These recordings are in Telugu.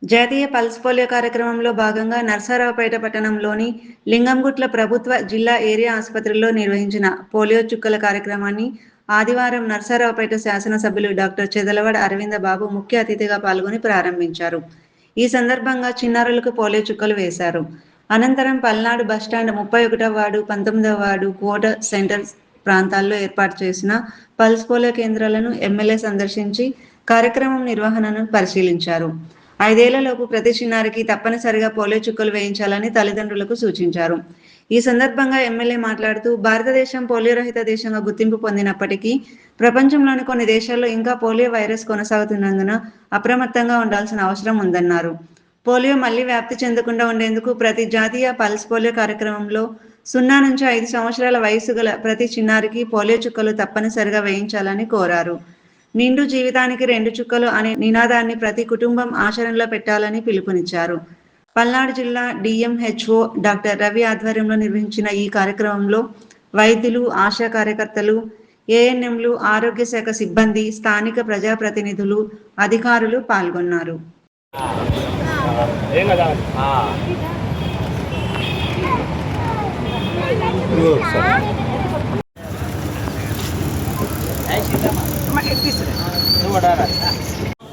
జాతీయ పల్స్ పోలియో కార్యక్రమంలో భాగంగా నర్సారావుపేట పట్టణంలోని లింగంగుట్ల ప్రభుత్వ జిల్లా ఏరియా ఆసుపత్రిలో నిర్వహించిన పోలియో చుక్కల కార్యక్రమాన్ని ఆదివారం నర్సారావుపేట శాసనసభ్యులు డాక్టర్ చెదలవాడ అరవింద బాబు ముఖ్య అతిథిగా పాల్గొని ప్రారంభించారు. ఈ సందర్భంగా చిన్నారులకు పోలియో చుక్కలు వేశారు. అనంతరం పల్నాడు బస్టాండ్ 31వ వార్డు, 19వ వార్డు, కోట సెంటర్ ప్రాంతాల్లో ఏర్పాటు చేసిన పల్స్ పోలియో కేంద్రాలను ఎమ్మెల్యే సందర్శించి కార్యక్రమం నిర్వహణను పరిశీలించారు. 5 ఏళ్లలోపు ప్రతి చిన్నారికి తప్పనిసరిగా పోలియో చుక్కలు వేయించాలని తల్లిదండ్రులకు సూచించారు. ఈ సందర్భంగా ఎమ్మెల్యే మాట్లాడుతూ, భారతదేశం పోలియో రహిత దేశంగా గుర్తింపు పొందినప్పటికీ ప్రపంచంలోని కొన్ని దేశాల్లో ఇంకా పోలియో వైరస్ కొనసాగుతున్నందున అప్రమత్తంగా ఉండాల్సిన అవసరం ఉందన్నారు. పోలియో మళ్లీ వ్యాప్తి చెందకుండా ఉండేందుకు ప్రతి జాతీయ పల్స్ పోలియో కార్యక్రమంలో 0 నుంచి 5 సంవత్సరాల వయసు గల ప్రతి చిన్నారికి పోలియో చుక్కలు తప్పనిసరిగా వేయించాలని కోరారు. నిండు జీవితానికి 2 చుక్కలు అనే నినాదాన్ని ప్రతి కుటుంబం ఆచరణలో పెట్టాలని పిలుపునిచ్చారు. పల్నాడు జిల్లా డిఎంహెచ్ఓ డాక్టర్ రవి ఆధ్వర్యంలో నిర్వహించిన ఈ కార్యక్రమంలో వైద్యులు, ఆశా కార్యకర్తలు, ఏఎన్ఎంలు, ఆరోగ్య శాఖ సిబ్బంది, స్థానిక ప్రజాప్రతినిధులు, అధికారులు పాల్గొన్నారు.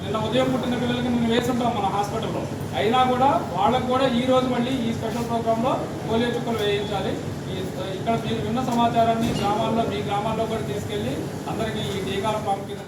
నిన్న ఉదయం పుట్టిన పిల్లలకి నేను వేసుంటాం మన హాస్పిటల్లో. అయినా కూడా వాళ్ళకు కూడా ఈ రోజు మళ్ళీ ఈ స్పెషల్ ప్రోగ్రాంలో పోలియో చుక్కలు వేయించాలి. ఇక్కడ మీరు విన్న సమాచారాన్ని గ్రామాల్లో, మీ గ్రామాల్లో కూడా తీసుకెళ్ళి అందరికీ ఈ టీకాల ప్రాముఖ్యత